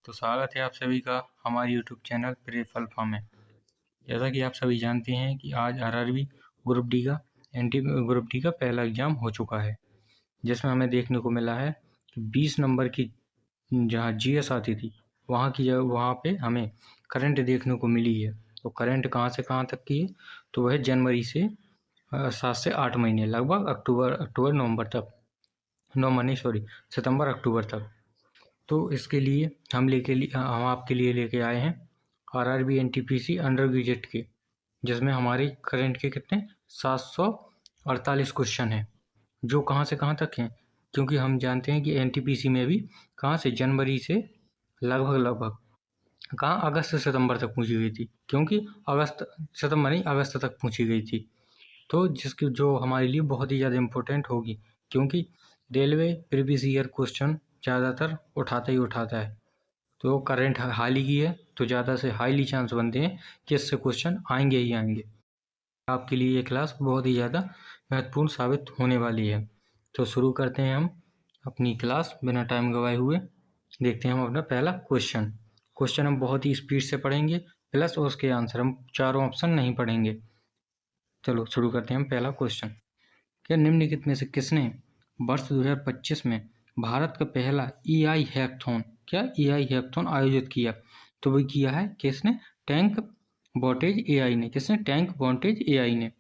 तो स्वागत है आप सभी का हमारे YouTube चैनल प्रेप अल्फा में। जैसा कि आप सभी जानते हैं कि आज आरआरबी ग्रुप डी का पहला एग्ज़ाम हो चुका है, जिसमें हमें देखने को मिला है कि 20 नंबर की जहां जीएस आती थी वहां की जगह वहां पे हमें करंट देखने को मिली है। तो करंट कहां से कहां तक की है, तो वह जनवरी से 7 से 8 महीने लगभग अक्टूबर नवंबर तक, सितंबर अक्टूबर तक। तो इसके लिए हम आपके लिए लेके आए हैं आरआरबी एनटीपीसी अंडर ग्रेजुएट के, जिसमें हमारे करंट के कितने 748 क्वेश्चन हैं, जो कहाँ से कहाँ तक हैं, क्योंकि हम जानते हैं कि एनटीपीसी में भी कहाँ से जनवरी से लगभग कहाँ अगस्त से सितंबर तक पूछी गई थी, क्योंकि अगस्त तक पूछी गई थी। तो जिसकी जो हमारे लिए बहुत ही ज़्यादा इम्पोर्टेंट होगी, क्योंकि रेलवे प्रीवियस ईयर क्वेश्चन ज़्यादातर उठाता है। तो करंट हाल ही की है, तो ज़्यादा से हाईली चांस बनते हैं कि इससे क्वेश्चन आएंगे ही आएंगे। आपके लिए ये क्लास बहुत ही ज़्यादा महत्वपूर्ण साबित होने वाली है। तो शुरू करते हैं हम अपनी क्लास बिना टाइम गवाए हुए। देखते हैं हम अपना पहला क्वेश्चन हम बहुत ही स्पीड से पढ़ेंगे, प्लस उसके आंसर हम चारों ऑप्शन नहीं पढ़ेंगे। चलो शुरू करते हैं हम पहला क्वेश्चन। क्या निम्नलिखित में से किसने वर्ष 2025 में भारत का पहला ईआई हैकथॉन आयोजित किया? तो वही किया है किसने? टैंक बॉटेज एआई ने।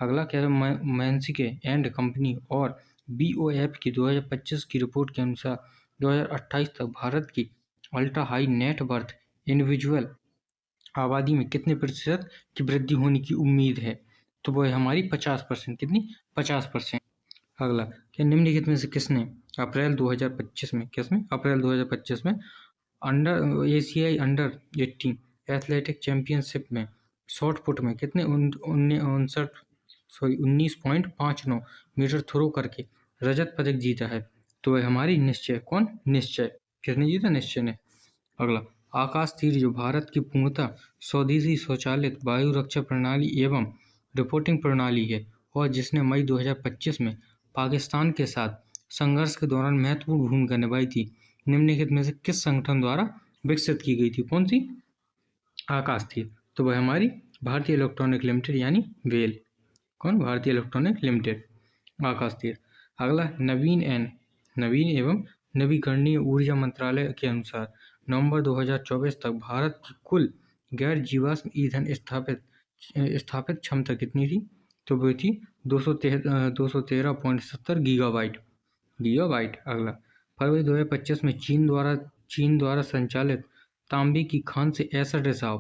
अगला क्या है? मैन्सिके एंड कंपनी और बीओएफ की 2025 की रिपोर्ट के अनुसार 2028 तक भारत की ultra high net worth individual आबादी में कितने प्रतिशत की वृद्धि होने की उम्मीद है? तो वो है हमारी 50%। कितनी? 50%। अगला, क्या निम्नलिखित में से किसने अप्रैल 2025 में एशियाई अंडर 18 एथलेटिक चैंपियनशिप में शॉर्ट पुट में कितने 19.59 मीटर थ्रो करके रजत पदक जीता है? तो वह हमारी निश्चय। कौन? निश्चय। किसने जीता? निश्चय ने। अगला, आकाश तीर जो भारत की पूर्णतः स्वदेशी स्वचालित वायु रक्षा प्रणाली एवं रिपोर्टिंग प्रणाली है और जिसने मई 2025 में पाकिस्तान के साथ संघर्ष के दौरान महत्वपूर्ण भूमिका निभाई थी, निम्नलिखित में से किस संगठन द्वारा विकसित की गई थी? कौन सी? आकाश तीर। तो वह हमारी भारतीय इलेक्ट्रॉनिक लिमिटेड यानी वेल। कौन? भारतीय इलेक्ट्रॉनिक लिमिटेड। आकाश तीर। अगला, नवीन एवं नवीकरणीय ऊर्जा मंत्रालय के अनुसार नवंबर 2024 तक भारत की कुल गैर जीवाश्म ईंधन स्थापित क्षमता कितनी थी? तो वो थी 213.70 गीगावाइट। अगला, फरवरी 2025 में चीन द्वारा संचालित तांबे की खान से एसिड रिसाव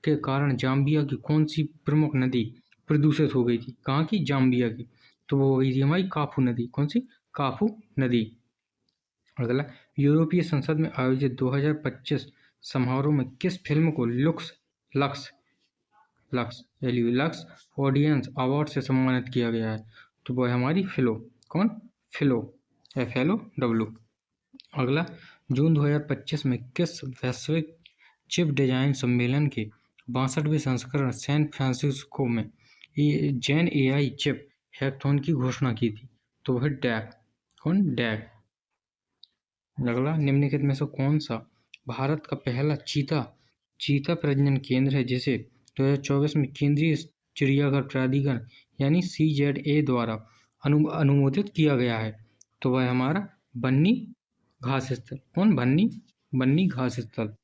के कारण जाम्बिया की कौन सी प्रमुख नदी प्रदूषित हो गई थी? कहाँ की? जाम्बिया की। तो वो हो गई थी हमारी काफू नदी। कौन सी? काफू नदी। अगला, यूरोपीय संसद में आयोजित 2025 समारोह में किस फिल्म को लक्स ऑडियंस अवार्ड से सम्मानित किया गया है? तो वो है हमारी फिलो। कौन? फिलो। FLOW। अगला, जून 2025 में किस वैश्विक चिप डिजाइन सम्मेलन के 62वें संस्करण सैन फ्रांसिस्को में जेन एआई चिप हैकथॉन की घोषणा की थी? तो वह डैक। कौन? डैक। अगला, निम्नलिखित में से कौन सा भारत का पहला चीता प्रजनन केंद्र है जिसे 2024 में केंद्रीय चिड़ियाघर प्राधिकरण यानी CZA द्वारा अनुमोदित किया गया है? तो वह हमारा बन्नी घास स्थल। कौन? बन्नी घास स्थल।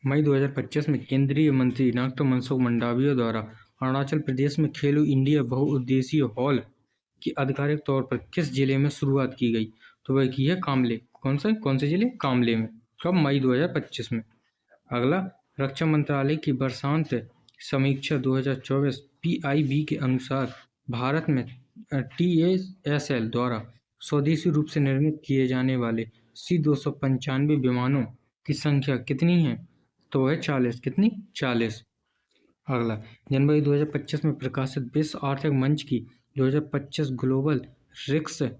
मई 2025 में केंद्रीय मंत्री डॉक्टर मनसुख मंडाविया द्वारा अरुणाचल प्रदेश में खेलो इंडिया बहुउद्देशीय हॉल की आधिकारिक तौर पर किस जिले में शुरुआत की गई? तो वह की है कामले। कौन से जिले? कामले में। कब? मई 2025 में। अगला, रक्षा मंत्रालय की वर्षांत समीक्षा 2024 PIB के अनुसार भारत में TASL द्वारा स्वदेशी रूप से निर्मित किए जाने वाले C-295 विमानों की संख्या कितनी है? तो वह 40। कितनी? 40। अगला, जनवरी 2025 में प्रकाशित विश्व आर्थिक मंच की 2025 ग्लोबल रिस्क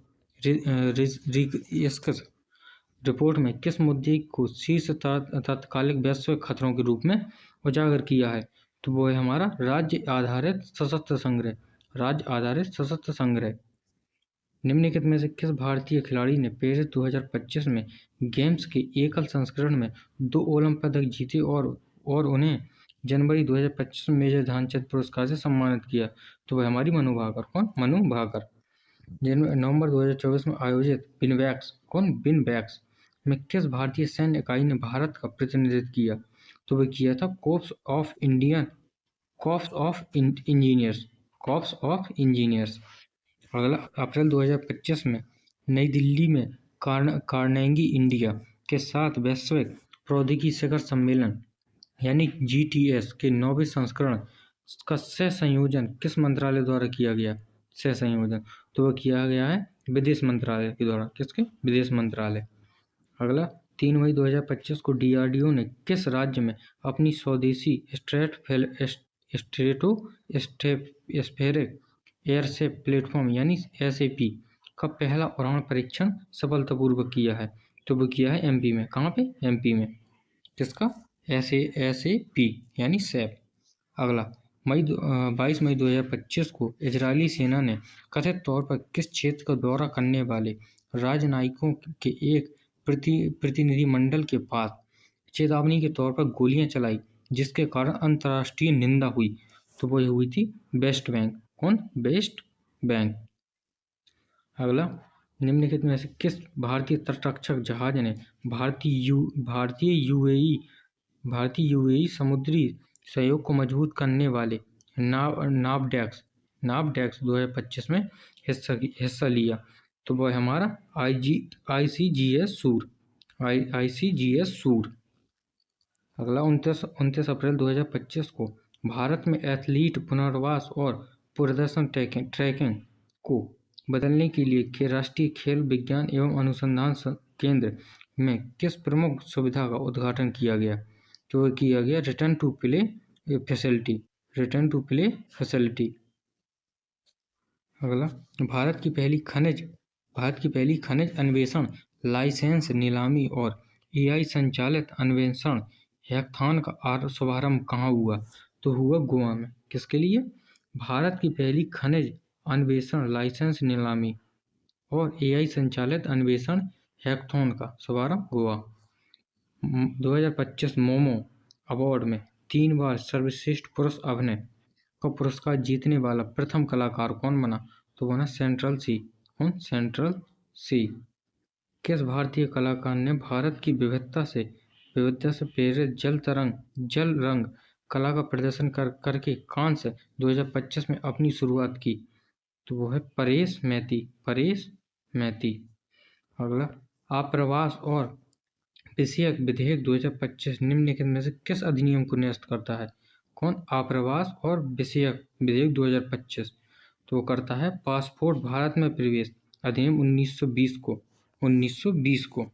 रिपोर्ट में किस मुद्दे को शीर्ष तात्कालिक वैश्विक खतरों के रूप में उजागर किया है? तो वो है हमारा राज्य आधारित सशस्त्र संग्रह। निम्नलिखित में से किस भारतीय खिलाड़ी ने पेरिस 2025 में गेम्स के एकल संस्करण में 2 ओलंपिक पदक जीते और उन्हें जनवरी 2025 में मेजर ध्यानचंद पुरस्कार से सम्मानित किया। तो वह हमारी मनु भाकर। कौन? मनु भाकर। नवंबर 2024 में आयोजित बिनबैक्स में किस भारतीय सैन्य इकाई ने भारत का प्रतिनिधित्व किया? तो वह किया था कॉर्प्स ऑफ इंजीनियर्स। अगला, अप्रैल 2025 में नई दिल्ली में कार्नेगी इंडिया के साथ वैश्विक प्रौद्योगिकी शिखर सम्मेलन यानी GTS के 9वें संस्करण का सह संयोजन किस मंत्रालय द्वारा किया गया? सह संयोजन तो वह किया गया है विदेश मंत्रालय के द्वारा। किसके? विदेश मंत्रालय। अगला, 3 मई 2025 को DRDO ने किस राज्य में अपनी स्वदेशी स्ट्रेटोस्फेरिक एयरसेफ प्लेटफॉर्म यानी SAP का पहला उड़ान परीक्षण सफलतापूर्वक किया है? तो वो किया है MP में। कहाँ पे? MP में। किसका? SAP यानी सैप। अगला, 22 मई 2025 को इजरायली सेना ने कथित तौर पर किस क्षेत्र का दौरा करने वाले राजनयिकों के एक प्रतिनिधिमंडल के पास चेतावनी के तौर पर गोलियां चलाई, जिसके कारण अंतर्राष्ट्रीय निंदा हुई? तो वह हुई थी वेस्ट बैंक। कौन? West Bank. अगला, निम्नलिखित में से किस भारतीय तटरक्षक जहाज ने भारतीय यूएई समुद्री सहयोग को मजबूत करने वाले नावडेक्स 2025 में हिस्सा लिया? तो वह हमारा ICGS सूर। अगला, 29 अप्रैल 2025 को भारत में एथलीट पुनर्वास और प्रदर्शन ट्रैकिंग को बदलने के लिए राष्ट्रीय खेल विज्ञान एवं अनुसंधान केंद्र में किस प्रमुख सुविधा का उद्घाटन किया गया? तो किया गया रिटर्न टू प्ले फैसिलिटी। अगला, भारत की पहली खनिज अन्वेषण लाइसेंस नीलामी और AI संचालित अन्वेषण हैकाथॉन का शुभारंभ कहाँ हुआ? तो हुआ गोवा में। किसके लिए? भारत की पहली खनिज अन्वेषण लाइसेंस नीलामी और AI संचालित अन्वेषण हैकाथॉन का शुभारंभ गोवा। 2025 मोमो अवार्ड में 3 बार सर्वश्रेष्ठ पुरुष अभिनय का पुरस्कार जीतने वाला प्रथम कलाकार कौन बना? तो बना सेंट्रल सी। कौन? Central sea. किस भारतीय कलाकार ने भारत की विविधता से प्रेरित जल रंग कला का प्रदर्शन करके कांस्य 2025 में अपनी शुरुआत की? तो वो है परेश मैती। अगला, आप्रवास और विषयक विधेयक 2025 निम्नलिखित में से किस अधिनियम को निरस्त करता है? कौन? आप्रवास और विषयक विधेयक 2025 तो वो करता है पासपोर्ट भारत में प्रवेश अधिनियम 1920 को।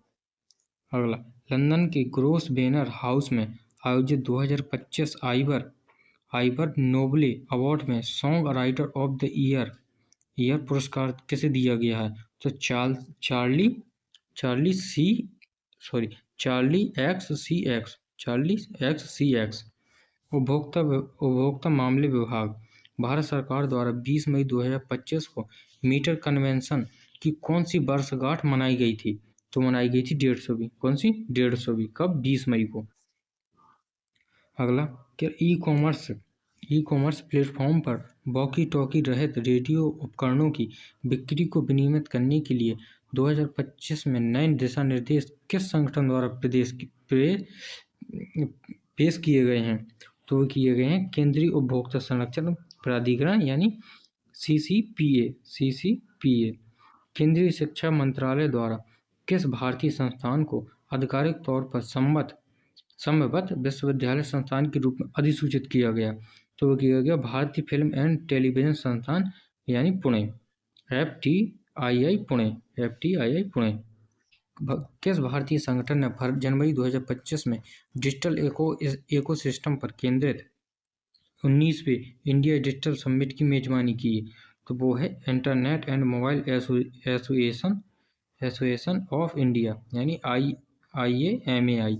अगला, लंदन के ग्रोसवेनर हाउस में आयोजित 2025 आइवर नोबले अवार्ड में song writer of the year पुरस्कार किसे दिया गया है? तो चार्ली XCX उपभोक्ता मामले विभाग भारत सरकार द्वारा 20 मई 2025 को मीटर कन्वेंशन की कौन सी वर्षगांठ मनाई गई थी? तो मनाई गई थी 150वीं। कौन सी? 150वीं। कब? 20 मई को। अगला, क्या ई कॉमर्स प्लेटफॉर्म पर वॉकी टॉकी रहित रेडियो उपकरणों की बिक्री को विनियमित करने के लिए 2025 में नए दिशा निर्देश किस संगठन द्वारा पेश किए गए हैं? तो वो किए गए हैं केंद्रीय उपभोक्ता संरक्षण प्राधिकरण यानी CCPA। केंद्रीय शिक्षा मंत्रालय द्वारा किस भारतीय संस्थान को आधिकारिक तौर पर समबद्ध विश्वविद्यालय संस्थान के रूप में अधिसूचित किया गया? तो वो किया गया भारतीय फिल्म एंड टेलीविजन संस्थान यानी पुणे, FTII पुणे। किस भारतीय संगठन ने जनवरी 2025 में डिजिटल इकोसिस्टम पर केंद्रित 19वें इंडिया डिजिटल समिट की मेजबानी की? तो वो है internet and mobile association of India यानी IAMAI।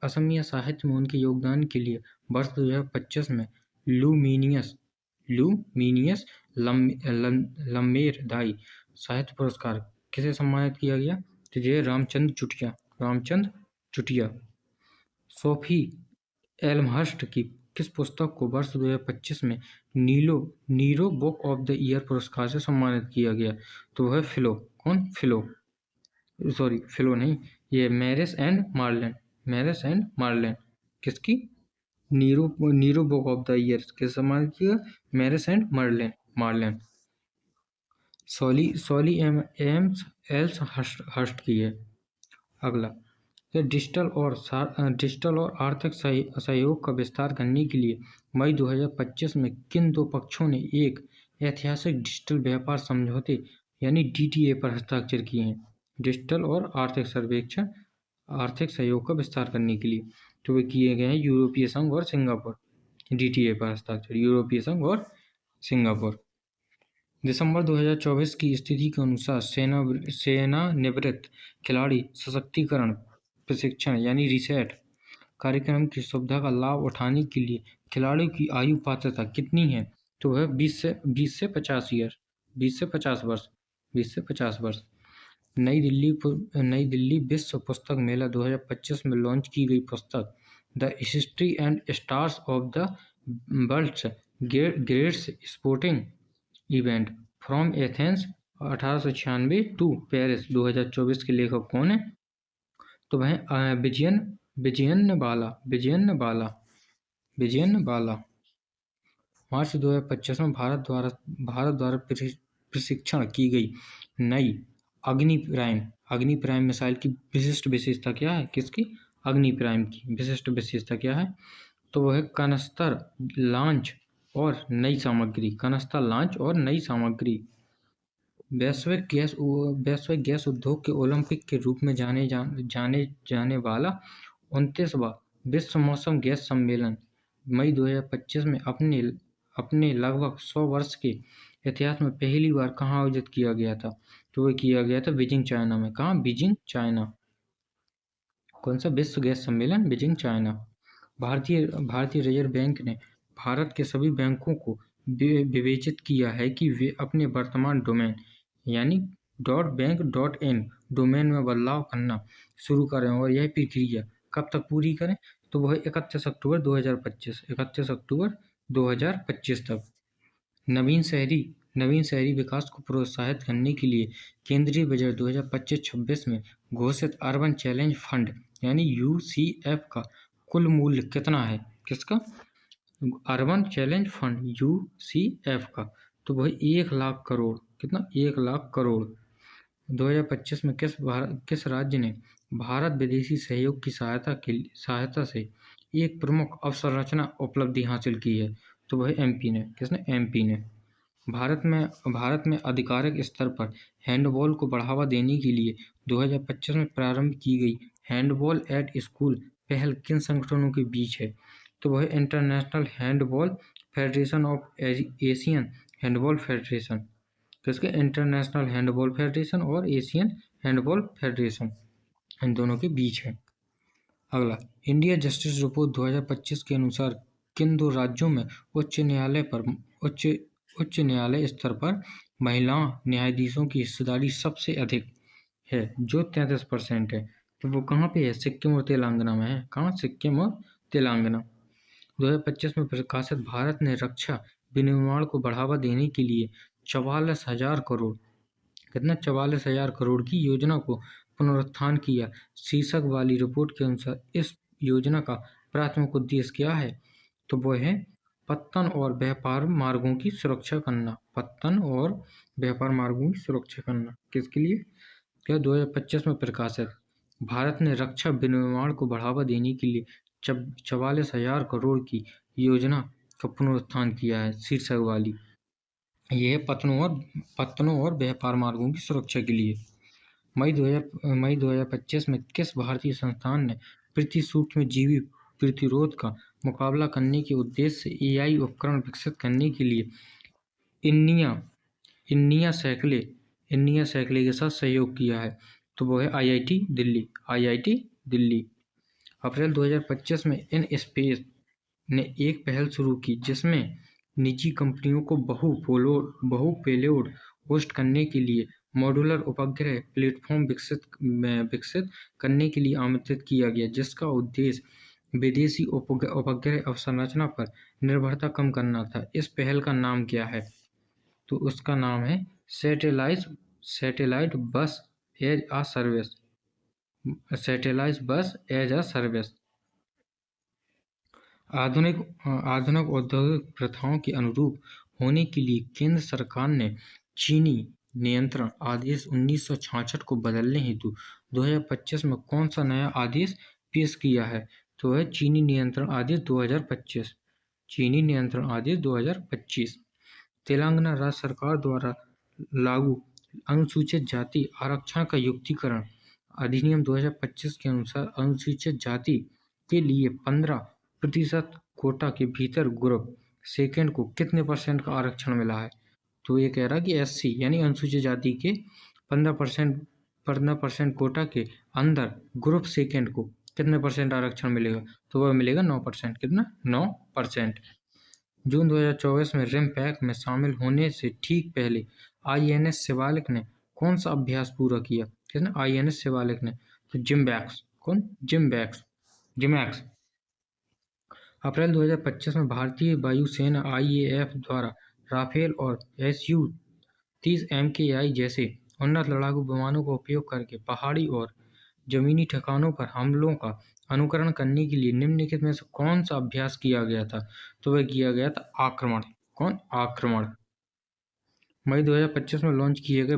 असमिया साहित्य में उनके योगदान के लिए वर्ष 2025 में लुमिनियस लम्मेरदाई साहित्य पुरस्कार किसे सम्मानित किया गया? तो ये रामचंद्र चुटिया। सोफी एल्महर्स्ट की किस पुस्तक को वर्ष 2025 में Nero book of the year पुरस्कार से सम्मानित किया गया? तो वह फिलो, कौन? फिलो नहीं, ये मैरिस एंड मार्लेन। किसकी? Nero book of the year किसे सम्मानित किया? Maris and Marlene. सॉली एम्स एल्स हर्स्ट की है। अगला, डिजिटल और आर्थिक सहयोग का विस्तार करने के लिए मई 2025 में किन दो पक्षों ने एक ऐतिहासिक डिजिटल व्यापार समझौते यानी DTA पर हस्ताक्षर किए हैं? डिजिटल और आर्थिक सहयोग का विस्तार करने के लिए तो वे किए गए हैं यूरोपीय संघ और सिंगापुर। DTA पर हस्ताक्षर यूरोपीय संघ और सिंगापुर। दिसंबर 2024 की स्थिति के अनुसार सेवानिवृत्त खिलाड़ी सशक्तिकरण प्रशिक्षण यानी रीसेट कार्यक्रम की सुविधा का लाभ उठाने के लिए खिलाड़ियों की आयु पात्रता कितनी है? तो वह 20 से 50 वर्ष। नई दिल्ली विश्व पुस्तक मेला 2025 में लॉन्च की गई पुस्तक the history and stars of the world's greatest sporting event from Athens 1896 to Paris 2024 के लेखक कौन है? तो वह विजयन बाला। मार्च 2025 में भारत द्वारा प्रशिक्षण की गई नई अग्नि प्राइम मिसाइल की विशिष्ट विशेषता क्या है? किसकी? अग्नि प्राइम की विशिष्ट विशेषता क्या है? तो वह कनस्तर लॉन्च और नई सामग्री। वैश्विक गैस उद्योग के ओलंपिक के रूप में जाने जाने वाला 29वां विश्व मौसम गैस सम्मेलन मई 2025 में अपने लगभग 100 वर्ष के इतिहास में पहली बार कहाँ आयोजित किया गया था? तो वह किया गया था बीजिंग, चाइना में। कहाँ? Beijing, China. कौन सा विश्व गैस सम्मेलन? Beijing, China. भारतीय रिजर्व बैंक ने भारत के सभी बैंकों को विवेचित किया है कि वे अपने वर्तमान डोमेन यानी .bank.in डोमेन में बदलाव करना शुरू करें और यह प्रक्रिया कब तक पूरी करें? तो वह 31 अक्टूबर 2025 तक। नवीन शहरी विकास को प्रोत्साहित करने के लिए केंद्रीय बजट 2025-26 में घोषित अर्बन चैलेंज फंड यानी UCF का कुल मूल्य कितना है? किसका? अर्बन चैलेंज फंड UCF का। तो वह 1 लाख करोड़। कितना? 1 लाख करोड़। 2025 में किस राज्य ने भारत विदेशी सहयोग की सहायता से एक प्रमुख अवसंरचना उपलब्धि हासिल की है? तो वह MP ने। किसने? MP ने। भारत में आधिकारिक स्तर पर हैंडबॉल को बढ़ावा देने के लिए 2025 में प्रारंभ की गई हैंडबॉल एट स्कूल पहल किन संगठनों के बीच है? तो वह international handball federation of Asian handball federation. किसके? इंटरनेशनल हैंडबॉल फेडरेशन और एशियन हैंडबॉल फेडरेशन, इन दोनों के बीच है। अगला, इंडिया जस्टिस रिपोर्ट 2025 के अनुसार किन दो राज्यों में उच्च न्यायालय स्तर पर महिला न्यायाधीशों की हिस्सेदारी सबसे अधिक है, जो 33% है? तो वो कहाँ पे है? सिक्किम और तेलंगाना में है। कहाँ? सिक्किम और तेलंगाना। 2025 में प्रकाशित भारत ने रक्षा विनिर्माण को बढ़ावा देने के लिए 44,000 करोड़। कितना? 44,000 करोड़ की योजना को पुनरुत्थान किया। शीर्षक वाली रिपोर्ट के अनुसार इस योजना का प्राथमिक उद्देश्य क्या है? तो वो है पत्तन और व्यापार मार्गों की सुरक्षा करना। किसके लिए? क्या? 2025 में प्रकाशित भारत ने रक्षा विनिर्माण को बढ़ावा देने के लिए 44,000 करोड़ की योजना का पुनरुत्थान किया है। शीर्षक वाली यह पत्तनों और व्यापार मार्गों की सुरक्षा के लिए। मई 2025 में किस भारतीय संस्थान ने सूक्ष्मजीवी प्रतिरोध का मुकाबला करने के उद्देश्य से AI उपकरण विकसित करने के लिए इन्निया सैकले के साथ सहयोग किया है? तो वो है IIT दिल्ली। अप्रैल 2025 में InSpace ने एक पहल शुरू की जिसमें निजी कंपनियों को बहु पेलोड होस्ट करने के लिए मॉड्यूलर उपग्रह प्लेटफॉर्म विकसित करने के लिए आमंत्रित किया गया, जिसका उद्देश्य विदेशी उपग्रह अवसंरचना पर निर्भरता कम करना था। इस पहल का नाम क्या है? तो उसका नाम है सैटेलाइट बस एज अ सर्विस। सैटेलाइट बस एज अ सर्विस। आधुनिक औद्योगिक प्रथाओं के अनुरूप होने के लिए केंद्र सरकार ने चीनी नियंत्रण आदेश 1966 को बदलने हेतु 2025 में कौन सा नया आदेश पेश किया है? तो है चीनी नियंत्रण आदेश 2025। चीनी नियंत्रण आदेश 2025। तेलंगाना राज्य सरकार द्वारा लागू अनुसूचित जाति आरक्षण का युक्तिकरण अधिनियम 2025 के अनुसार अनुसूचित जाति के लिए 15% कोटा के भीतर ग्रुप सेकेंड को कितने % का आरक्षण मिला है? तो ये कह रहा है कि एससी यानी अनुसूचित जाति के 15% कोटा के अंदर ग्रुप सेकेंड को कितने % आरक्षण मिलेगा? तो वह मिलेगा 9%। कितना? 9%। जून 2024 में रिम पैक में शामिल होने से ठीक पहले आईएनएस शिवालिक ने कौन सा अभ्यास पूरा किया? किसने? आईएनएस शिवालिक ने। तो जिम्बैक्स। कौन? जिमैक्स। अप्रैल 2025 में भारतीय वायुसेना आईएएफ द्वारा राफेल और SU-30 MKI जैसे उन्नत लड़ाकू विमानों का उपयोग करके पहाड़ी और जमीनी ठिकानों पर हमलों का अनुकरण करने के लिए निम्नलिखित में से कौन सा अभ्यास किया गया था? तो वह किया गया था आक्रमण। कौन? आक्रमण। मई 2025 में लॉन्च किए गए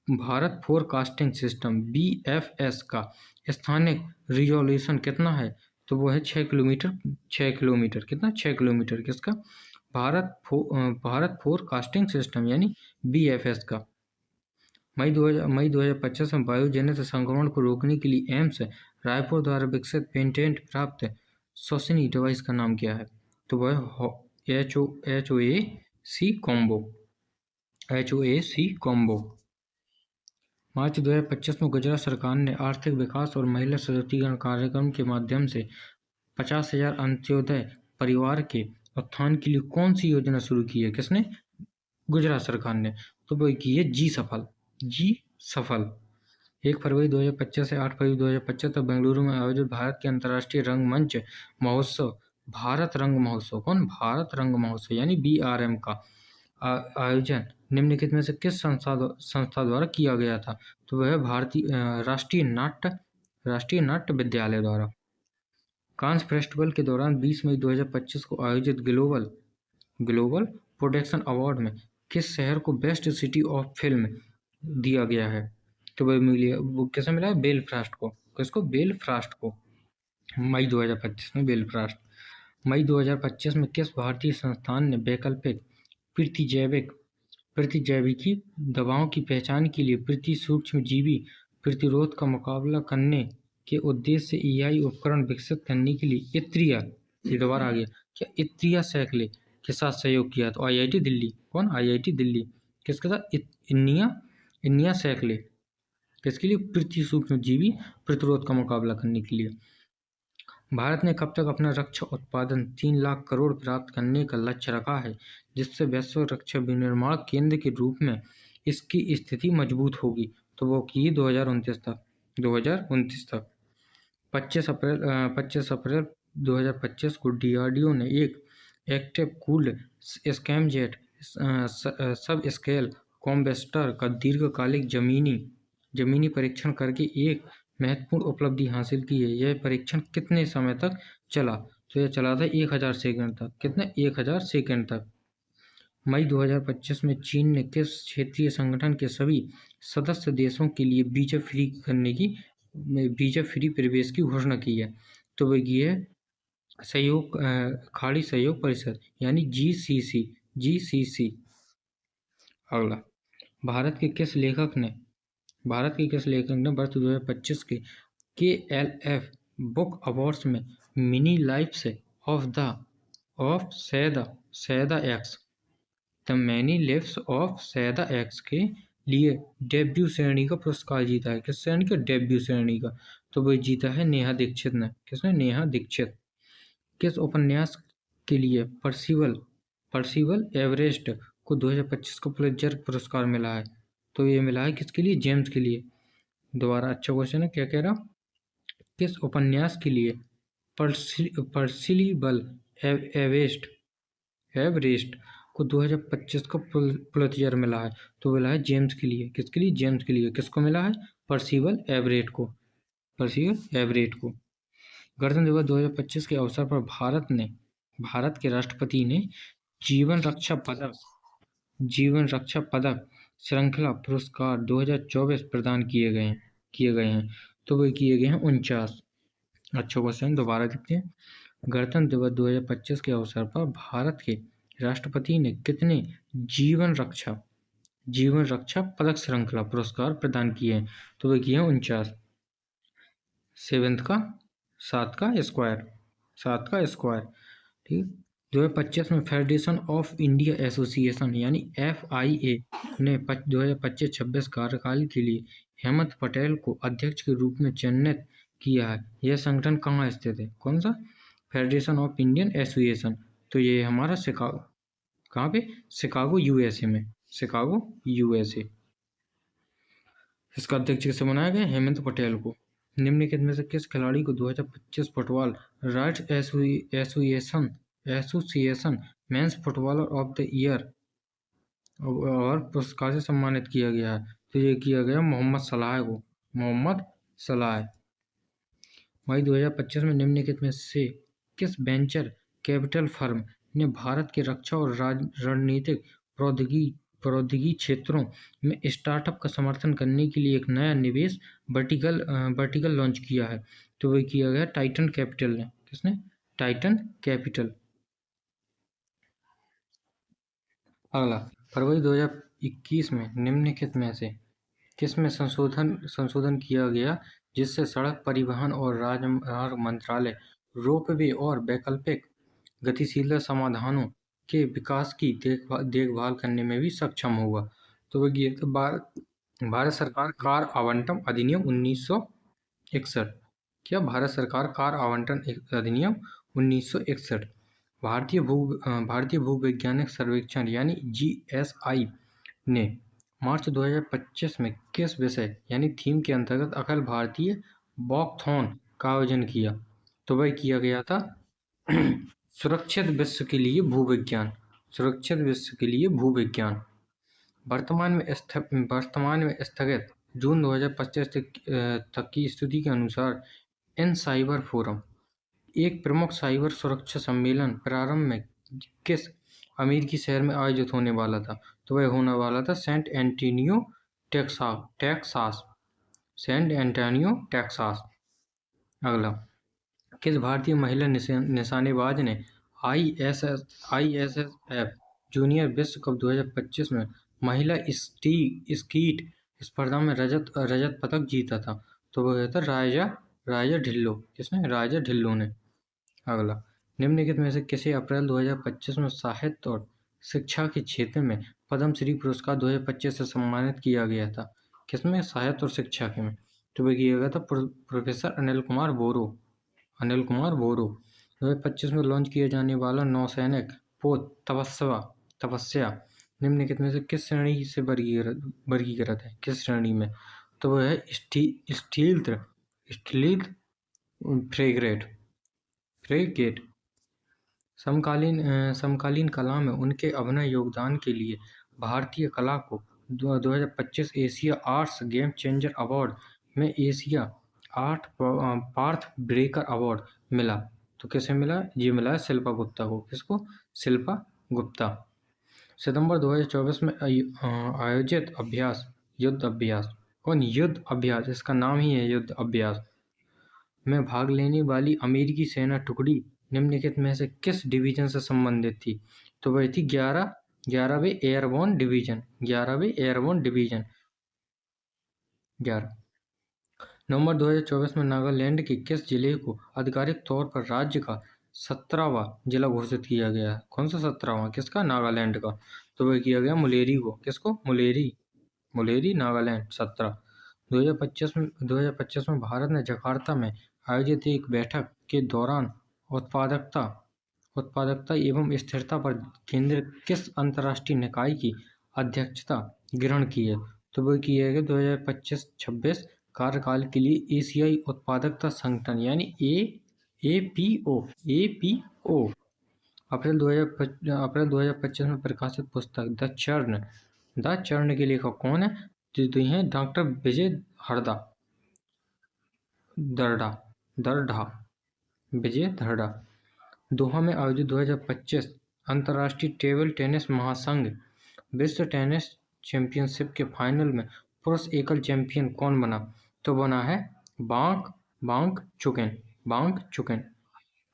भारत फोरकास्टिंग सिस्टम BFS का स्थानिक रिजोल्यूशन कितना है? तो वो है 6 किलोमीटर। 6 किलोमीटर। कितना? 6 किलोमीटर। किसका? भारत फोरकास्टिंग सिस्टम यानी BFS का। मई 2025 में वायुजनित संक्रमण को रोकने के लिए एम्स रायपुर द्वारा विकसित पेटेंट प्राप्त श्वसनी डिवाइस का नाम क्या है? तो वह HOAC कॉम्बो। मार्च 2025 में गुजरात सरकार ने आर्थिक विकास और महिला सशक्तिकरण कार्यक्रम के माध्यम से 50,000 अंत्योदय परिवार के उत्थान के लिए कौन सी योजना शुरू की है? किसने? गुजरात सरकार ने। तो वह की है जी सफल। 1 फरवरी 2025 से 8 फरवरी 2025 तक बेंगलुरु में आयोजित भारत के अंतर्राष्ट्रीय रंगमंच महोत्सव भारत रंग महोत्सव। कौन? भारत रंग महोत्सव यानी BRM का आयोजन निम्नलिखित में से किस संस्था द्वारा किया गया था? तो वह भारतीय राष्ट्रीय नाट्य विद्यालय द्वारा। कांस फेस्टिवल के दौरान 20 मई 2025 को आयोजित ग्लोबल प्रोडक्शन अवार्ड में किस शहर को बेस्ट सिटी ऑफ फिल्म दिया गया है? तो वो किसे मिला है? बेलफ्रास्ट को। किसको? बेलफ्रास्ट को। मई 2025 में बेलफ्रास्ट। मई 2025 में किस भारतीय संस्थान ने वैकल्पिक प्रतिजैविकी दवाओं की पहचान के लिए सूक्ष्मजीवी प्रतिरोध का मुकाबला करने के उद्देश्य से EI उपकरण विकसित करने के लिए इत्रिया सैकले के साथ सहयोग किया? तो IIT दिल्ली। कौन? IIT दिल्ली। किसके साथ? इन्निया सैकले। किसके लिए? सूक्ष्मजीवी प्रतिरोध का मुकाबला करने के लिए। भारत ने कब तक अपना रक्षा उत्पादन 3 लाख करोड़ प्राप्त करने का लक्ष्य रखा है, जिससे वैश्विक रक्षा विनिर्माण केंद्र के रूप में इसकी स्थिति मजबूत होगी? तो वो की 2029 तक। 2029 तक। 25 अप्रैल 2025 को DRDO ने एक एक्टिव कूल्ड स्कैमजेट सब स्केल कॉम्बस्टर का दीर्घकालिक जमीनी परीक्षण करके एक महत्वपूर्ण उपलब्धि हासिल की है। यह परीक्षण कितने समय तक चला? तो यह चला था 1000 सेकंड तक। कितने? 1000 सेकंड तक। मई 2025 में चीन ने किस क्षेत्रीय संगठन के सभी सदस्य देशों के लिए वीजा फ्री प्रवेश की घोषणा की है? तो वह की है खाड़ी सहयोग परिषद यानी GCC। अगला, भारत के किस लेखक ने वर्ष 2025 के KLF बुक अवार्ड्स में many lives of Syeda X के लिए डेब्यू श्रेणी का पुरस्कार जीता है? किस श्रेणी का? डेब्यू श्रेणी का। तो वह जीता है नेहा दीक्षित ने। किसने? नेहा दीक्षित। किस उपन्यास के लिए पर्सिवल एवरेस्ट को 2025 को पुलित्जर पुरस्कार मिला है? तो ये मिला है किसके लिए? जेम्स के लिए। दोबारा अच्छा क्वेश्चन है, क्या कह रहा? किस उपन्यास के लिए पर्सिबल एवेस्ट एवरेस्ट को 2025 का पुलित्जर मिला है? तो मिला है जेम्स के लिए। किसके लिए? जेम्स के लिए। किसको मिला है? पर्सिबल एवरेट को। पर्सिबल एवरेट को। गणतंत्र दिवस 2025 के अवसर पर भारत के राष्ट्रपति ने जीवन रक्षा पदक श्रृंखला पुरस्कार 2024 प्रदान किए गए हैं। तो वे किए गए हैं 49। अच्छा क्वेश्चन दोबारा देखते हैं। गणतंत्र दिवस 2025 के अवसर पर भारत के राष्ट्रपति ने कितने जीवन रक्षा पदक श्रृंखला पुरस्कार प्रदान किए हैं? तो वे किए हैं 49। 7 का स्क्वायर। ठीक। 2025 में फेडरेशन ऑफ इंडिया एसोसिएशन यानी FIA ने 2025-26 कार्यकाल के लिए हेमंत पटेल को अध्यक्ष के रूप में चयनित किया है। यह संगठन कहाँ स्थित है? कौन सा? Federation of Indian association. तो ये हमारा शिकागो, कहाँ पे? शिकागो USA में। Chicago USA। इसका अध्यक्ष किसे बनाया गया? हेमंत पटेल को। निम्नलिखित में से किस खिलाड़ी को 2025 football writers association men's footballer of the year और पुरस्कार से सम्मानित किया गया है? तो ये किया गया मोहम्मद सलाह को। मोहम्मद सलाह। मई 2025 में निम्नलिखित में से किस वेंचर कैपिटल फर्म ने भारत के रक्षा और रणनीतिक प्रौद्योगिकी क्षेत्रों में स्टार्टअप का समर्थन करने के लिए एक नया निवेश वर्टिकल लॉन्च किया है? तो वह किया गया टाइटन कैपिटल ने। किसने? Titan capital. अगला, फरवरी 2021 में निम्नलिखित में से किसमें संशोधन किया गया जिससे सड़क परिवहन और राजमार्ग मंत्रालय रोपवे और वैकल्पिक गतिशीलता समाधानों के विकास की देखभाल करने में भी सक्षम होगा? तो वह ये भारत सरकार कार आवंटन अधिनियम 1961। क्या? भारत सरकार कार आवंटन अधिनियम 1961। भारतीय भूवैज्ञानिक सर्वेक्षण यानी GSI ने मार्च 2025 में किस विषय यानी थीम के अंतर्गत अखिल भारतीय वॉकथॉन का आयोजन किया? तो वह किया गया था सुरक्षित विश्व के लिए भूविज्ञान। वर्तमान में स्थगित जून 2025 तक की स्थिति के अनुसार इन साइबर फोरम एक प्रमुख साइबर सुरक्षा सम्मेलन प्रारंभ में किस अमेरिकी शहर में आयोजित होने वाला था? तो वह होने वाला था सेंट एंटोनियो टेक्सास। अगला, किस भारतीय महिला निशानेबाज ने ISSF जूनियर विश्व कप 2025 में महिला स्कीट स्पर्धा में रजत पदक जीता था? तो वह था राजा ढिल्लो। किसने? राजा ढिल्लो ने। अगला, निम्नलिखित में से किसे अप्रैल 2025 में साहित्य और शिक्षा के क्षेत्र में पद्मश्री पुरस्कार 2025 से सम्मानित किया गया था? किसमें? साहित्य और शिक्षा के में। तो वह किया गया था प्रोफेसर अनिल कुमार बोरो। 2025 में लॉन्च किया जाने वाला नौसैनिक पोत तपस्या निम्नलिखित में से किस श्रेणी से वर्गीकृत है? किस श्रेणी में? तो वह है स्टील्थ फ्रेगेट। समकालीन कला में उनके अभिनय योगदान के लिए भारतीय कला को 2025 Asia arts game changer award में Asia art path breaker award मिला। तो किसे मिला? ये मिला है शिल्पा गुप्ता को। किसको? शिल्पा गुप्ता। सितंबर 2024 में आयोजित युद्ध अभ्यास, इसका नाम ही है युद्ध अभ्यास में भाग लेने वाली अमेरिकी सेना टुकड़ी निम्नलिखित में से किस डिवीजन से संबंधित थी? तो वह थी 11वीं एयरबोर्न डिवीजन। 11 नवंबर 2024 में नागालैंड के किस जिले को आधिकारिक तौर पर राज्य का 17वां जिला घोषित किया गया है? कौन सा 17वां? किसका? नागालैंड का। तो वह किया गया मुलेरी को। किसको? मुलेरी नागालैंड 17। 2025 में भारत ने जकार्ता में आयोजित एक बैठक के दौरान उत्पादकता एवं स्थिरता पर केंद्रित किस अंतर्राष्ट्रीय निकाय की अध्यक्षता ग्रहण की है? तो वो किया गया 2025-26 कार्यकाल के लिए एशियाई उत्पादकता संगठन यानी एपीओ अप्रैल 2025 में प्रकाशित पुस्तक द चर्ण के लेखक कौन है? तो हैं डॉक्टर विजय दरडा विजय धरडा। दोहा में आयोजित 2025 अंतर्राष्ट्रीय टेबल टेनिस महासंघ विश्व टेनिस चैंपियनशिप के फाइनल में पुरुष एकल चैंपियन कौन बना? तो बना है बांग चुकेन।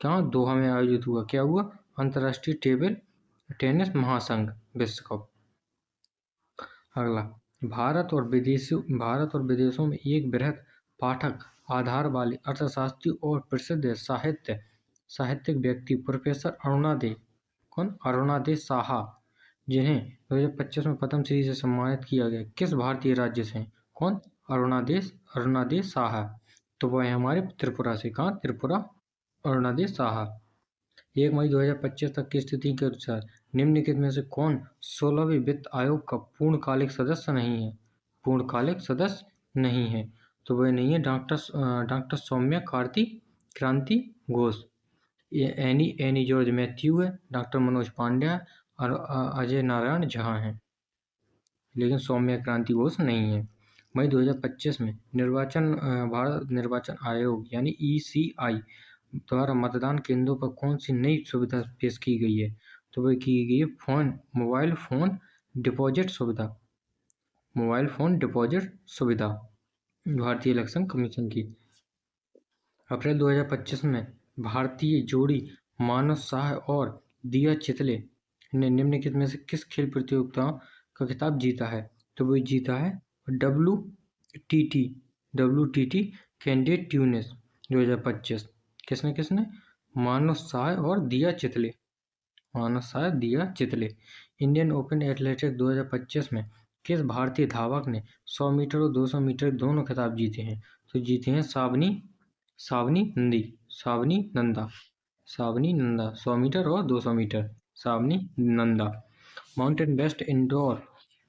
कहाँ? दोहा में आयोजित हुआ। क्या हुआ? अंतर्राष्ट्रीय टेबल टेनिस महासंघ विश्व कप। अगला, भारत और विदेशों में एक बृहद पाठक आधार वाले अर्थशास्त्री और प्रसिद्ध साहित्यिक व्यक्ति प्रोफेसर अरुणा दे साहा, जिन्हें 2025 में पद्मश्री से सम्मानित किया गया, किस भारतीय राज्य से हैं? कौन? अरुणा दे साहा। तो वह है हमारे त्रिपुरा से। कहाँ? त्रिपुरा। अरुणा दे साहा। 1 मई 2025 तक की स्थिति के अनुसार निम्नलिखित में से कौन 16वें वित्त आयोग का पूर्णकालिक सदस्य नहीं है? तो वह नहीं है डॉक्टर सौम्या क्रांति घोष। एनी जॉर्ज मैथ्यू है, डॉक्टर मनोज पांड्या और अजय नारायण झा हैं, लेकिन सौम्या क्रांति घोष नहीं है। मई 2025 में भारत निर्वाचन आयोग यानी ECI द्वारा मतदान केंद्रों पर कौन सी नई सुविधा पेश की गई है? तो वह की गई है मोबाइल फोन डिपॉजिट सुविधा भारतीय इलेक्शन कमीशन की। अप्रैल 2025 में भारतीय जोड़ी मानस शाह और दिया चितले ने निम्नलिखित में से किस खेल प्रतियोगिता का खिताब जीता है? तो वह जीता है WTT कैंडिडेट ट्यूनिस 2025। किसने? मानस शाह और दिया चितले। इंडियन ओपन एथलेटिक्स 2025 में किस भारतीय धावक ने 100 मीटर और 200 मीटर दोनों खिताब जीते हैं? तो जीते हैं सावनी नंदा 100 मीटर और 200 metre Sawani Nanda. Mountain west indoor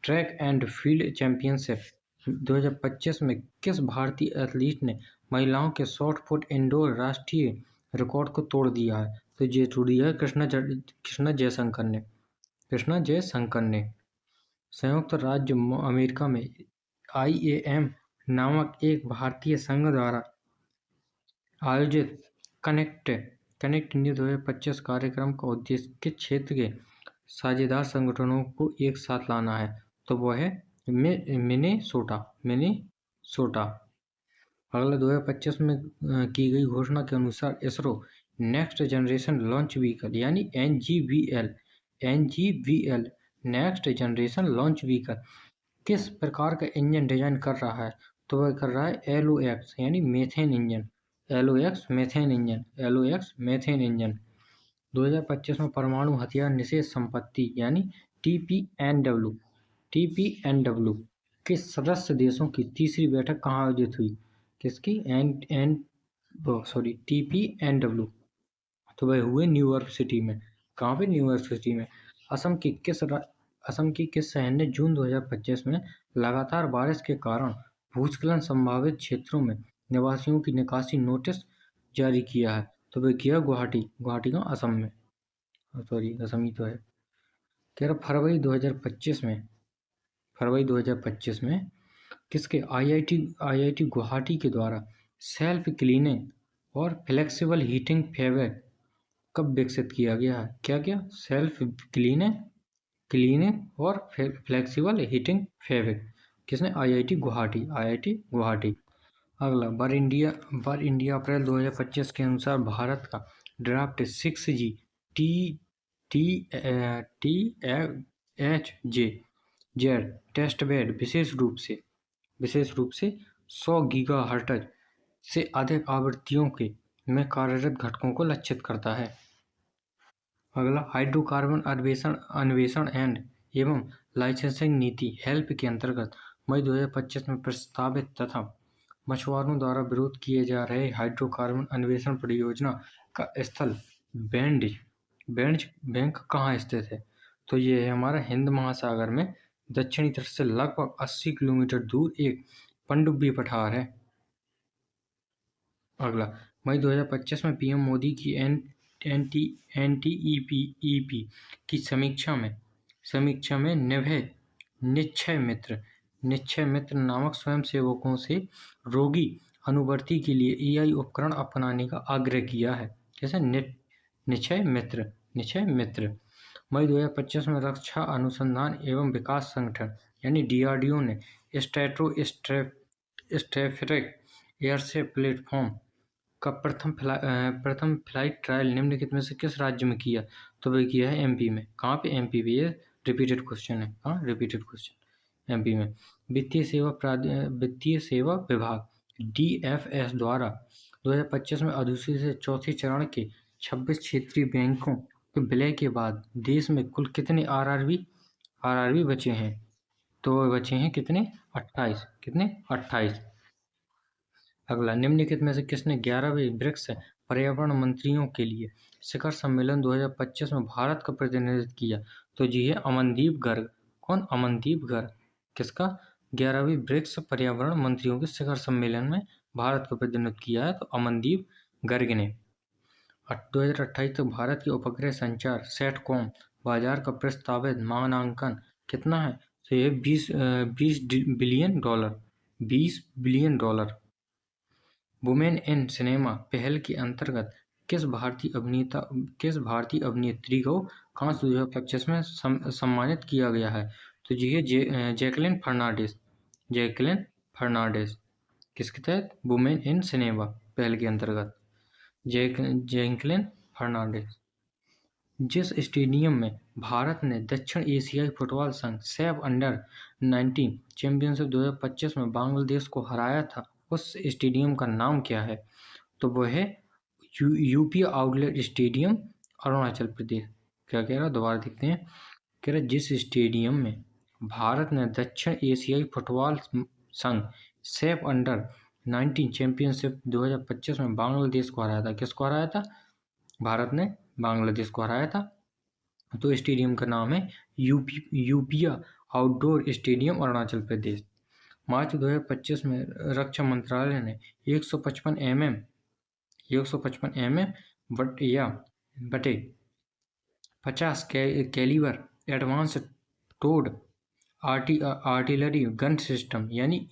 track and field championship 2025 में किस भारतीय एथलीट ने महिलाओं के शॉट पुट इंडोर राष्ट्रीय रिकॉर्ड को तोड़ दिया है? तो ये तोड़ दिया है कृष्णा जयशंकर ने। संयुक्त राज्य अमेरिका में IAM नामक एक भारतीय संघ द्वारा आयोजित कनेक्ट इंडिया 2025 कार्यक्रम का उद्देश्य किस क्षेत्र के साझेदार संगठनों को एक साथ लाना है? तो वह है मिनेसोटा। अगला 2025 में की गई घोषणा के अनुसार ISRO next generation launch vehicle यानी NGVL next generation launch vehicle किस प्रकार का इंजन डिजाइन कर रहा है? तो वह कर रहा है LOX यानी methane engine. LOX methane engine. 2025 में परमाणु हथियार निषेध संपत्ति यानी TPNW के सदस्य देशों की तीसरी बैठक कहाँ आयोजित हुई? किसकी? TPNW। तो वह हुए न्यूयॉर्क सिटी में। कहाँ पे? न्यूयॉर्क सिटी में। असम की किस शहर ने जून 2025 में लगातार बारिश के कारण भूस्खलन संभावित क्षेत्रों में निवासियों की निकासी नोटिस जारी किया है? तो वह किया गुवाहाटी का असम में। असम ही तो है। कह रहा फरवरी 2025 में किसके IIT गुवाहाटी के द्वारा सेल्फ क्लीनिंग और फ्लेक्सिबल हीटिंग फैब्रिक कब विकसित किया गया है? क्या? सेल्फ क्लीनिंग और फ्लेक्सिबल हीटिंग फैब्रिक। किसने? IIT गुवाहाटी। अगला, बर इंडिया अप्रैल 2025 के अनुसार भारत का draft 6G THZ test bed विशेष रूप से 100 गीगाहर्ट्ज से अधिक आवृत्तियों के में कार्यरत घटकों को लक्षित करता है। अगला, हाइड्रोकार्बन अन्वेषण एवं लाइसेंसिंग नीति हेल्प के अंतर्गत मई 2025 में प्रस्तावित तथा मछुआरों द्वारा विरोध किए जा रहे हाइड्रोकार्बन अन्वेषण परियोजना का स्थल बैंक कहाँ स्थित है? तो ये है हमारा हिंद महासागर में दक्षिणी तट से लगभग 80 किलोमीटर दूर एक पनडुब्बी पठार है। अगला, मई 2025 में पीएम मोदी की एनटीईपी की समीक्षा में निश्चय मित्र नामक स्वयंसेवकों से रोगी अनुवर्ती के लिए एआई उपकरण अपनाने का आग्रह किया है। कैसे? निश्चय मित्र। मई 2025 में रक्षा अनुसंधान एवं विकास संगठन यानी डीआरडीओ ने स्ट्रेटेजिक एयरसेफ प्लेटफॉर्म का प्रथम फ्लाइट ट्रायल निम्नलिखित में से किस राज्य में किया? तो वह किया है एमपी में। कहाँ पे? एमपी पे। ये रिपीटेड क्वेश्चन है। हाँ, रिपीटेड क्वेश्चन। एमपी में। वित्तीय सेवा विभाग डीएफएस द्वारा 2025 में अधिसूचित चौथे चरण के 26 क्षेत्रीय बैंकों के विलय के बाद देश में कुल कितने आरआरबी बचे हैं? तो बचे हैं कितने? 28। कितने? 28। अगला, निम्नलिखित में से किसने 11वें ब्रिक्स पर्यावरण मंत्रियों के लिए शिखर सम्मेलन 2025 में भारत का प्रतिनिधित्व किया? तो जी है अमनदीप गर्ग। कौन? अमनदीप गर्ग। किसका? 11वीं ब्रिक्स पर्यावरण मंत्रियों के शिखर सम्मेलन में भारत का प्रतिनिधित्व किया है, तो अमनदीप गर्ग ने। 2028 तक भारत के उपग्रह संचार सैटकॉम बाजार का प्रस्तावित मानांकन कितना है? तो यह $20 बिलियन। वुमेन इन सिनेमा पहल के अंतर्गत किस भारतीय अभिनेत्री को कांस 2025 में सम्मानित किया गया है? तो जी है जैकलिन फर्नांडिस। किसके तहत? वुमेन इन सिनेमा पहल के अंतर्गत जैकलिन फर्नांडिस। जिस स्टेडियम में भारत ने दक्षिण एशियाई फुटबॉल संघ सैफ अंडर-19 चैंपियनशिप 2025 में बांग्लादेश को हराया था, उस स्टेडियम का नाम क्या है? तो वो है यूपी आउटलेट स्टेडियम, अरुणाचल प्रदेश। क्या कह रहा? दोबारा देखते हैं। कह रहा जिस स्टेडियम में भारत ने दक्षिण एशियाई फुटबॉल संघ सैफ अंडर-19 चैंपियनशिप 2025 में बांग्लादेश को हराया था। किसको हराया था? भारत ने बांग्लादेश को हराया था। तो स्टेडियम का नाम है यूपिया आउटडोर स्टेडियम, अरुणाचल प्रदेश। मार्च 2025 में रक्षा मंत्रालय ने 155 mm बटे 50 calibre advanced towed artillery gun system यानी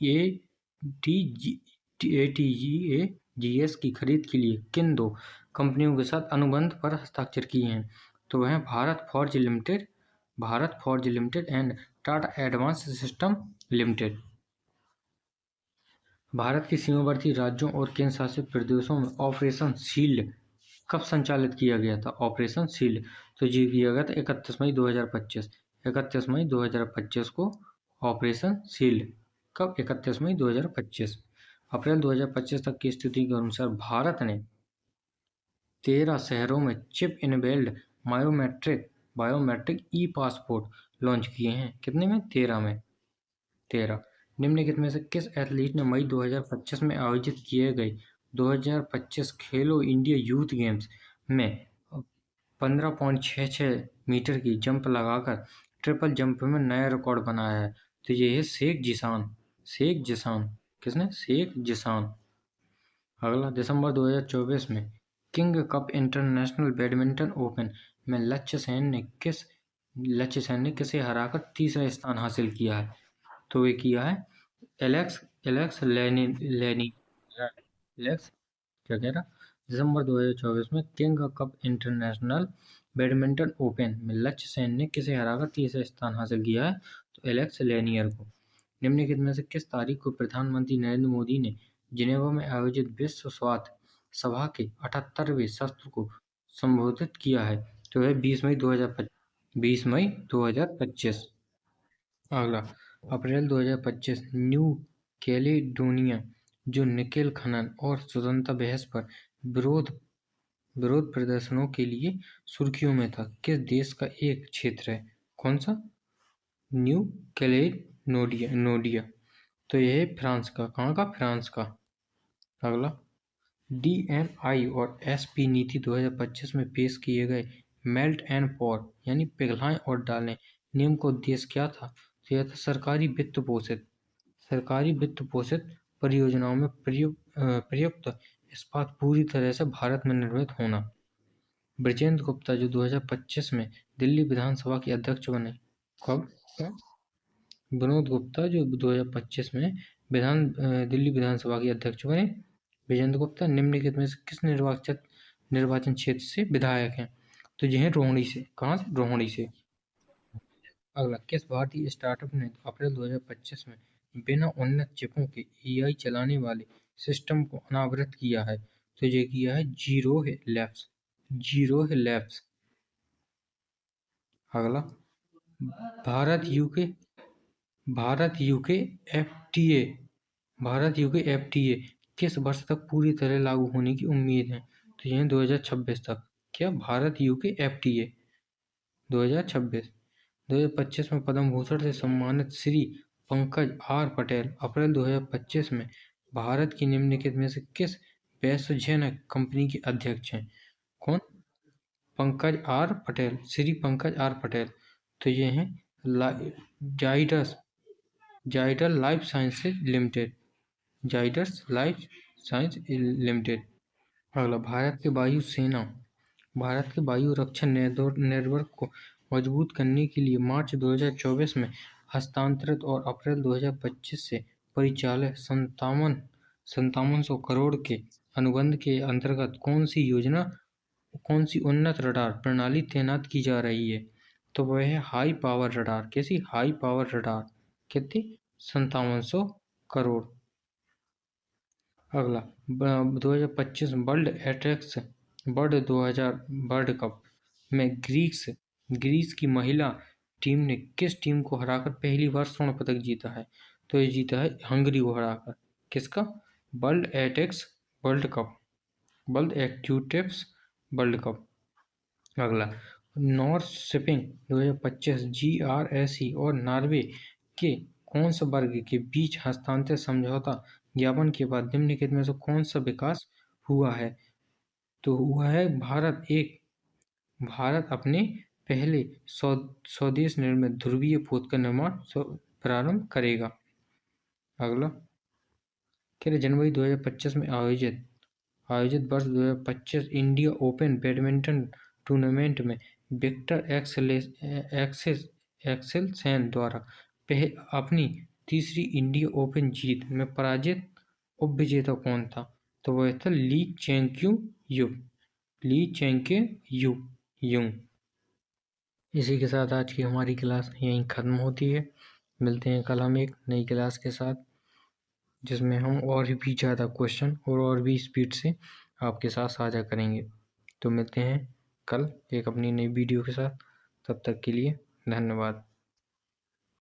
ATGS की खरीद के लिए किन दो कंपनियों के साथ अनुबंध पर हस्ताक्षर किए हैं? तो वह Bharat forge limited and Tata advance system limited. Bharat के सीमावर्ती राज्यों और केंद्र शासित प्रदेशों में ऑपरेशन शील्ड कब संचालित किया गया था? ऑपरेशन शील्ड तो जी किया गया था 31 मई 2025। 31 मई 2025 को ऑपरेशन शील्ड। कब? 31 मई 2025। अप्रैल 2025 तक की स्थिति के अनुसार भारत ने 13 शहरों में चिप इनेबल्ड बायोमेट्रिक ई पासपोर्ट लॉन्च किए हैं। कितने में? 13 में। 13। निम्नलिखित में से किस एथलीट ने मई 2025 में आयोजित किए गए 2025 खेलो इंडिया यूथ गेम्स में 15.66 मीटर की जंप लगाकर ट्रिपल जंप में नया रिकॉर्ड बनाया है? तो ये है शेख जिसान। किसने? शेख जिसान। अगला, दिसंबर 2024 में king cup international badminton open में लक्ष्य सेन ने किसे हराकर तीसरा स्थान हासिल किया है? तो वे किया है एलेक्स क्या कह रहा? दिसंबर 2024 में king cup international badminton open में लक्ष्य सेन ने किसे हराकर तीसरा स्थान हासिल किया है? तो एलेक्स लेनियर को। निम्नलिखित में से किस तारीख को प्रधानमंत्री नरेंद्र मोदी ने जिनेवा में आयोजित विश्व स्वास्थ्य सभा के 78वें सत्र को संबोधित किया है? तो वह 20 मई 2025। अगला, अप्रैल 2025 न्यू कैलेडोनिया जो निकेल खनन और स्वतंत्रता बहस पर विरोध प्रदर्शनों के लिए सुर्खियों में था, किस देश का एक क्षेत्र है? कौन सा? New Caledonia. तो यह है फ्रांस का। कहाँ का? फ्रांस का। अगला, DMI और SP नीति 2025 में पेश किए गए मेल्ट एंड पॉर यानी पिघलाएं और डालें नियम का उद्देश्य क्या था? तो यह था सरकारी वित्त पोषित परियोजनाओं में प्रयुक्त इस्पात पूरी तरह से भारत में निर्मित होना। बृजेंद्र गुप्ता जो 2025 में दिल्ली विधानसभा के अध्यक्ष बने। कब? विनोद गुप्ता जो 2025 में दिल्ली विधानसभा के अध्यक्ष बने। विजेंद्र गुप्ता निम्नलिखित में से किस निर्वाचन क्षेत्र से विधायक हैं? तो ये हैं रोहिणी से। कहाँ से? रोहिणी से। अगला, किस भारतीय स्टार्टअप ने अप्रैल 2025 में बिना उन्नत चिपों के एआई चलाने वाले सिस्टम को अनावृत किया है? तो ये किया है जीरोह लैब्स। अगला, भारत यूके एफटीए किस वर्ष तक पूरी तरह लागू होने की उम्मीद है? तो यह 2026 तक। क्या? Bharat UK FTA 2026। 2025 में पद्म भूषण से सम्मानित श्री पंकज आर पटेल अप्रैल 2025 में भारत की निम्नलिखित में से किस वैश्वजनक कंपनी के अध्यक्ष हैं? कौन? श्री पंकज आर पटेल। तो ये हैं जाइडस लाइफ साइंसेज लिमिटेड। अगला, भारत के वायु रक्षा नेटवर्क को मजबूत करने के लिए मार्च 2024 में हस्तांतरित और अप्रैल 2025 से परिचालित 5700 करोड़ के अनुबंध के अंतर्गत कौन सी उन्नत रडार प्रणाली तैनात की जा रही है? तो वह है हाई पावर रडार। कैसी? High power radar. कितनी? 5700 करोड़। अगला, 2025 वर्ल्ड कप में ग्रीस की महिला टीम ने किस टीम को हराकर पहली बार स्वर्ण पदक जीता है? तो ये जीता है हंगरी को हराकर। किसका? World aquatics world cup. अगला, नॉर्थ शिपिंग 2025 जीआरएसी और नॉर्वे के कौन सा वर्ग के बीच हस्तांतरित समझौता ज्ञापन के बाद निम्नलिखित में से कौन सा विकास हुआ है? तो हुआ है भारत अपने पहले स्वदेश निर्मित ध्रुवीय पोत का निर्माण प्रारंभ करेगा। अगला, जनवरी 2025 में आयोजित वर्ष 2025 इंडिया ओपन बैडमिंटन टूर्नामेंट में विक्टर एक्सेलसेन द्वारा अपनी तीसरी इंडिया ओपन जीत में पराजित उपविजेता कौन था? तो वह था ली चेंग-युंग। इसी के साथ आज की हमारी क्लास यहीं ख़त्म होती है। मिलते हैं कल हम एक नई क्लास के साथ, जिसमें हम और भी ज़्यादा क्वेश्चन और भी स्पीड से आपके साथ साझा करेंगे। तो मिलते हैं कल एक अपनी नई वीडियो के साथ। तब तक के लिए धन्यवाद।